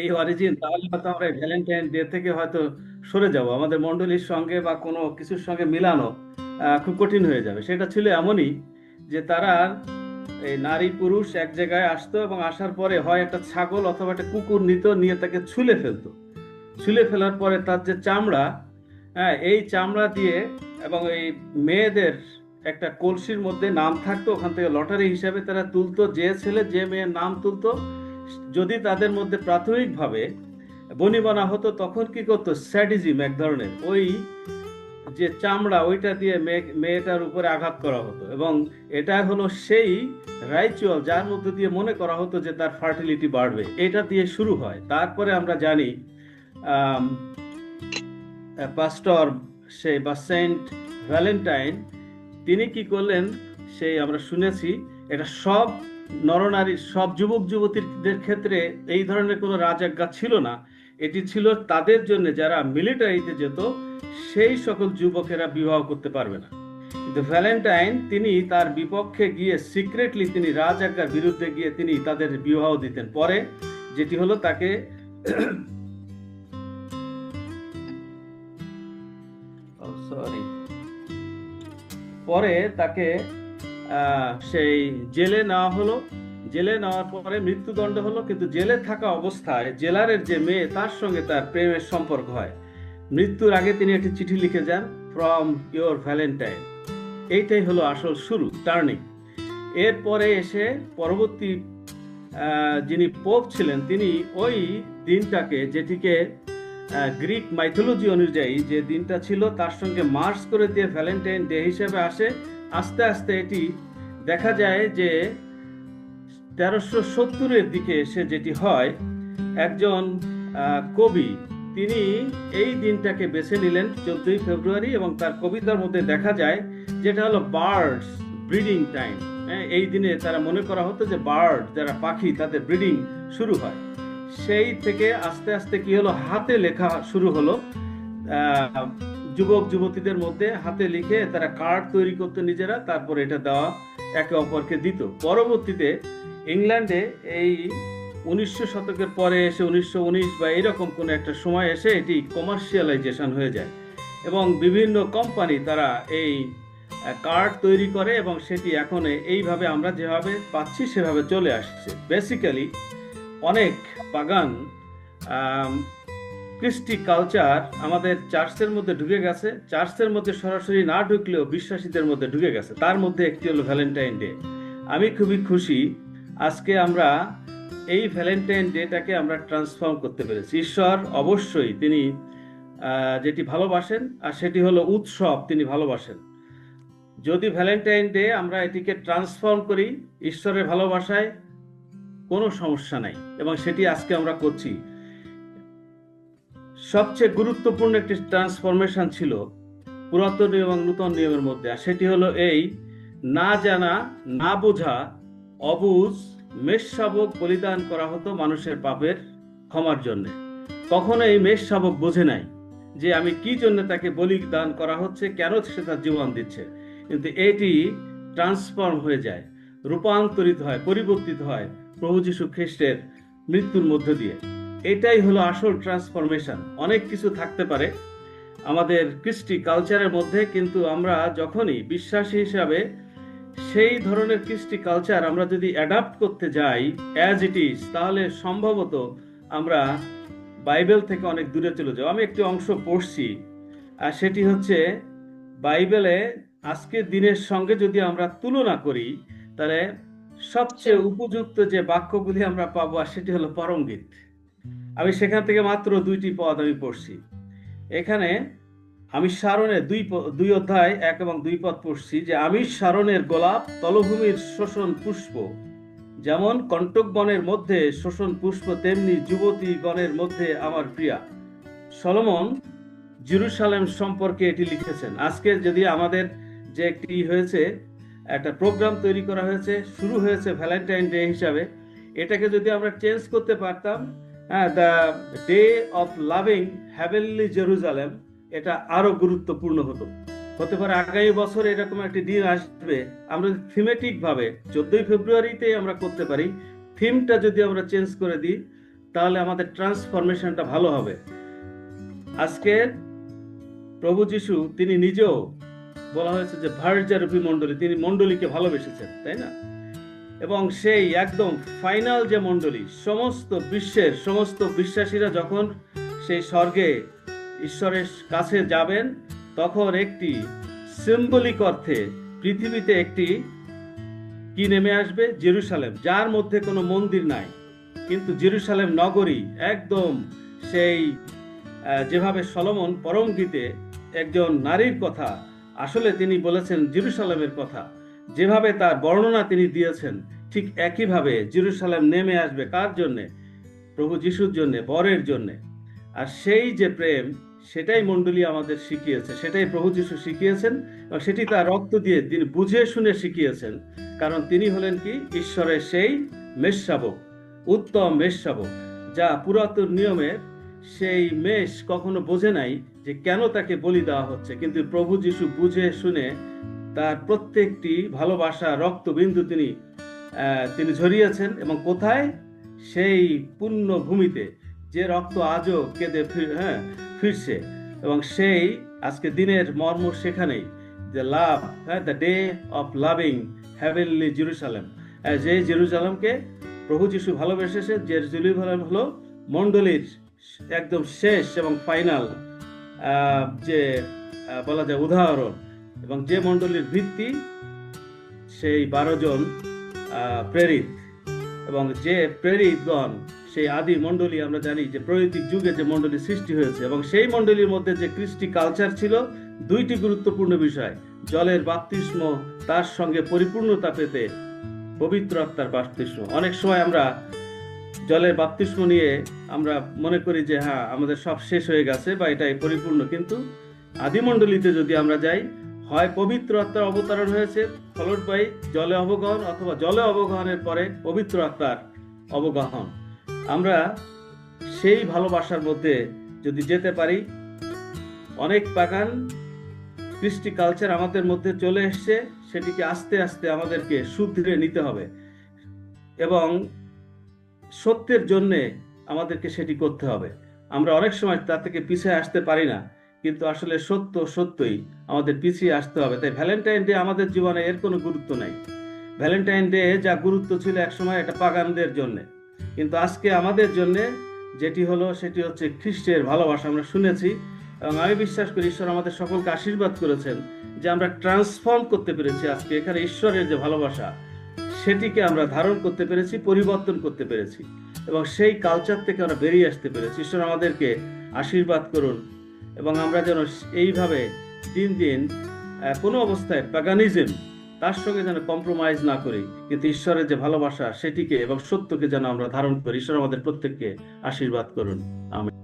এই অরিজিন, তাহলে হয়তো আমরা ভ্যালেন্টাইন ডে থেকে হয়তো সরে যাব, আমাদের মণ্ডলীর সঙ্গে বা কোনো কিছুর সঙ্গে মিলানো খুব কঠিন হয়ে যাবে। সেটা ছিল এমনই যে তারা এই নারী পুরুষ এক জায়গায় আসতো এবং আসার পরে হয় একটা ছাগল অথবা একটা কুকুর নিত, নিয়ে তাকে ছুলে ফেলতো। ছুলে ফেলার পরে তার যে চামড়া, হ্যাঁ, এই চামড়া দিয়ে এবং এই মেয়েদের একটা কলসির মধ্যে নাম থাকতো, ওখান থেকে লটারি হিসাবে তারা তুলতো, যে ছেলে যে মেয়ের নাম তুলতো, যদি তাদের মধ্যে প্রাথমিকভাবে বনিবনা হতো তখন কি করতো, স্যাডিজম এক ধরনের, ওই যে চামড়া ওইটা দিয়ে মেয়েটার উপরে আঘাত করা হতো। এবং এটা হলো সেই রাইচুয়াল যার মধ্যে দিয়ে মনে করা হতো যে তার ফার্টিলিটি বাড়বে, এটা দিয়ে শুরু হয়। তারপরে আমরা জানি পাস্টর সেই বা সেন্ট ভ্যালেন্টাইন তিনি কি করলেন, সেই আমরা শুনেছি, এটা সব নরনারী সব যুবক যুবতীদের ক্ষেত্রে এই ধরনের কোনো রাজাজ্ঞা ছিল না। এটি ছিল তাদের জন্য যারা মিলিটারিতে যেত, সেই সকল যুবকেরা বিবাহ করতে পারবে না। কিন্তু ভ্যালেন্টাইন তিনি তার বিপক্ষে গিয়ে সিক্রেটলি তিনি রাজাজ্ঞার বিরুদ্ধে গিয়ে তিনি তাদের বিবাহ দিতেন। পরে যেটি হলো তাকে সরি পরে তাকে সেই জেলে নেওয়া হলো। জেলে নেওয়ার পরে মৃত্যুদণ্ড হলো, কিন্তু জেলে থাকা অবস্থায় জেলারের যে মেয়ে তার সঙ্গে তার প্রেমের সম্পর্ক হয়। মৃত্যুর আগে তিনি একটি চিঠি লিখে যান, ফ্রম ইয়োর ভ্যালেন্টাইন। এইটাই হলো আসল শুরু, টার্নিং। এরপরে এসে পরবর্তী যিনি পোপ ছিলেন তিনি ওই দিনটাকে, যেটিকে গ্রিক মাইথোলজি অনুযায়ী যে দিনটা ছিল তার সঙ্গে মার্চ করে দিয়ে ভ্যালেন্টাইন ডে হিসেবে আসে। আস্তে আস্তে এটি দেখা যায় যে 1370-এর দিকে এসে যেটি হয়, একজন কবি তিনি এই দিনটাকে বেছে নিলেন 14ই ফেব্রুয়ারি, এবং তার কবিতার মধ্যে দেখা যায় যেটা হলো বার্ডস ব্রিডিং টাইম। এই দিনে তারা মনে করা হতো যে বার্ড যারা পাখি তাদের ব্রিডিং শুরু হয়। সেই থেকে আস্তে আস্তে কি হলো, হাতে লেখা শুরু হলো। যুবক যুবতীদের মধ্যে হাতে লিখে তারা কার্ড তৈরি করতো নিজেরা, তারপর এটা দেওয়া একে অপরকে দিত। পরবর্তীতে ইংল্যান্ডে এই 1900 শতকের পরে এসে 1919 বা এরকম কোনো একটা সময় এসে এটি কমার্শিয়ালাইজেশন হয়ে যায় এবং বিভিন্ন কোম্পানি তারা এই কার্ড তৈরি করে এবং সেটি এখন এইভাবে আমরা যেভাবে পাচ্ছি সেভাবে চলে আসছে। বেসিক্যালি অনেক বাগান ক্রিস্টি কালচার আমাদের চার্চের মধ্যে ঢুকে গেছে, চার্চের মধ্যে সরাসরি না ঢুকলেও বিশ্বাসীদের মধ্যে ঢুকে গেছে। তার মধ্যে একটি হলো ভ্যালেন্টাইন ডে। আমি খুবই খুশি আজকে আমরা এই ভ্যালেন্টাইন ডেটাকে আমরা ট্রান্সফর্ম করতে পেরেছি। ঈশ্বর অবশ্যই তিনি যেটি ভালোবাসেন আর সেটি হলো উৎসব, তিনি ভালোবাসেন। যদি ভ্যালেন্টাইন ডে আমরা এটিকে ট্রান্সফর্ম করি ঈশ্বরের ভালোবাসায়, কোনো সমস্যা নাই, এবং সেটি আজকে আমরা করছি। সবচেয়ে গুরুত্বপূর্ণ একটি ট্রান্সফরমেশন ছিল পুরাতন এবং নূতন নিয়মের মধ্যে, আর সেটি হলো এই না জানা না বোঝা অবুঝ মেষশাবক বলিদান করা হতো মানুষের পাপের ক্ষমার জন্য। কখনো এই মেষশাবক বোঝে নাই যে আমি কি জন্য তাকে বলিদান করা হচ্ছে, কেন সে তার জীবন দিচ্ছে। কিন্তু এটি ট্রান্সফর্ম হয়ে যায়, রূপান্তরিত হয়, পরিবর্তিত হয় প্রভু যীশু খ্রিস্টের মৃত্যুর মধ্য দিয়ে। এটাই হলো আসল ট্রান্সফরমেশন। অনেক কিছু থাকতে পারে আমাদের কৃষ্টি কালচারের মধ্যে, কিন্তু আমরা যখনই বিশ্বাসী হিসাবে সেই ধরনের কৃষ্টি কালচার আমরা যদি অ্যাডাপ্ট করতে যাই অ্যাজ ইট ইজ, তাহলে সম্ভবত আমরা বাইবেল থেকে অনেক দূরে চলে যাব। আমি একটি অংশ পড়ছি, আর সেটি হচ্ছে বাইবেলে আজকের দিনের সঙ্গে যদি আমরা তুলনা করি তাহলে সবচেয়ে উপযুক্ত যে বাক্যগুলি আমরা পাবো আর সেটি হলো পরমগীত। আমি সেখান থেকে মাত্র 2টি পদ আমি পড়ছি। এখানে আমি শারণের দুই অধ্যায় 1 এবং 2 পদ পড়ছি যে আমি শারণের গোলাপ, তলভূমির শোষণ পুষ্প, যেমন কণ্টক বনের মধ্যে শোষণ পুষ্প তেমনি যুবতী গণের মধ্যে আমার প্রিয়া। সলোমন জেরুসালেম সম্পর্কে এটি লিখেছেন। আজকে যদি আমাদের যে একটি হয়েছে, একটা প্রোগ্রাম তৈরি করা হয়েছে, শুরু হয়েছে ভ্যালেন্টাইন ডে হিসাবে, এটাকে যদি আমরা চেঞ্জ করতে পারতাম, the day of loving heavenly Jerusalem, এটা আরো গুরুত্বপূর্ণ হতে পারে। আগামী বছর এরকম একটি দিন আসবে, আমরা থিমেটিক ভাবে 14ই ফেব্রুয়ারিতে আমরা করতে পারি। থিমটা যদি আমরা চেঞ্জ করে দিই তাহলে আমাদের ট্রান্সফরমেশনটা ভালো হবে। আজকে প্রভু যিশু তিনি নিজেও, বলা হয়েছে যে ভার্যারূপী মণ্ডলী, তিনি মণ্ডলীকে ভালোবেসেছেন, তাই না? এবং সেই একদম ফাইনাল যে মণ্ডলী, সমস্ত বিশ্বের সমস্ত বিশ্বাসীরা যখন সেই স্বর্গে ঈশ্বরের কাছে যাবেন, তখন একটি সিম্বলিক অর্থে পৃথিবীতে একটি কি নেমে আসবে? জেরুসালেম, যার মধ্যে কোনো মন্দির নাই, কিন্তু জেরুসালেম নগরী একদম সেই যেভাবে সলোমন পরম গীতে একজন নারীর কথা আসলে তিনি বলেছেন জেরুসালেমের কথা, যেভাবে তার বর্ণনা তিনি দিয়েছেন, ঠিক একইভাবে জেরুসালেম নেমে আসবে কার জন্যে? প্রভু যিশুর জন্যে, বরের জন্যে। আর সেই যে প্রেম, সেটাই মণ্ডলী আমাদের শিখিয়েছে, সেটাই প্রভু যিশু শিখিয়েছেন, এবং সেটি তার রক্ত দিয়ে তিনি বুঝে শুনে শিখিয়েছেন। কারণ তিনি হলেন কি? ঈশ্বরের সেই মেষশাবক, উত্তম মেষশাবক, যা পুরাতন নিয়মের সেই মেষ কখনো বোঝে নাই যে কেন তাকে বলি দেওয়া হচ্ছে, কিন্তু প্রভু যিশু বুঝে শুনে তার প্রত্যেকটি ভালোবাসা রক্তবিন্দু তিনি ঝরিয়েছেন। এবং কোথায়? সেই পুণ্য ভূমিতে, যে রক্ত আজও কেঁদে ফিরছে। এবং সেই আজকে দিনের মর্ম সেখানেই, যে love, the day of loving heavenly Jerusalem, যে জেরুজালেমকে প্রভু যিশু ভালোবেসেছে, যে জেরুজালেম হলো মণ্ডলীর একদম শেষ এবং ফাইনাল যে বলা যায় উদাহরণ, এবং যে মণ্ডলীর ভিত্তি সেই 12 জন প্রেরিত, এবং যে প্রেরিতগণ সেই আদি মণ্ডলী, আমরা জানি যে প্রাগৈতিক যুগে যে মণ্ডলী সৃষ্টি হয়েছে, এবং সেই মণ্ডলীর মধ্যে যে কৃষ্টি কালচার ছিল, দুইটি গুরুত্বপূর্ণ বিষয়: জলের বাপ্তিস্ম, তার সঙ্গে পরিপূর্ণতা পেতে পবিত্র আত্মার বাপ্তিস্ম। অনেক সময় আমরা জলের বাপ্তিস্ম নিয়ে আমরা মনে করি যে হ্যাঁ, আমাদের সব শেষ হয়ে গেছে বা এটাই পরিপূর্ণ, কিন্তু আদিমণ্ডলীতে যদি আমরা যাই, হয় পবিত্র আত্মার অবতরণ হয়েছে ফলট বাই জলে অবগাহন, অথবা জলে অবগাহনের পরে পবিত্র আত্মার অবগাহন। আমরা সেই ভালোবাসার মধ্যে যদি যেতে পারি, অনেক পাগান কৃষ্টি কালচার আমাদের মধ্যে চলে এসছে, সেটিকে আস্তে আস্তে আমাদেরকে শুধরে নিতে হবে, এবং সত্যের জন্যে আমাদেরকে সেটি করতে হবে। আমরা অনেক সময় তা থেকে পিছিয়ে আসতে পারি না, কিন্তু আসলে সত্য সত্যই আমাদের পিছিয়ে আসতে হবে। তাই ভ্যালেন্টাইন ডে আমাদের জীবনে এর কোনো গুরুত্ব নাই। ভ্যালেন্টাইন ডে যা গুরুত্ব ছিল একসময় এটা পাগানদের জন্য, কিন্তু আজকে আমাদের জন্য যেটি হলো সেটি হচ্ছে খ্রিস্টের ভালোবাসা। আমরা শুনেছি, এবং আমি বিশ্বাস করি ঈশ্বর আমাদের সকলকে আশীর্বাদ করেছেন যে আমরা ট্রান্সফর্ম করতে পেরেছি। আজকে এখানে ঈশ্বরের যে ভালোবাসা, সেটিকে আমরা ধারণ করতে পেরেছি, পরিবর্তন করতে পেরেছি, এবং সেই কালচার থেকে আমরা বেরিয়ে আসতে পেরেছি। ঈশ্বর আমাদেরকে আশীর্বাদ করুন, এবং আমরা যেন এইভাবে দিন দিন কোনো অবস্থায় প্যাগানিজম তার সঙ্গে যেন কম্প্রোমাইজ না করি, কিন্তু ঈশ্বরের যে ভালোবাসা সেটিকে এবং সত্যকে যেন আমরা ধারণ করি। ঈশ্বর আমাদের প্রত্যেককে আশীর্বাদ করুন। আমিন।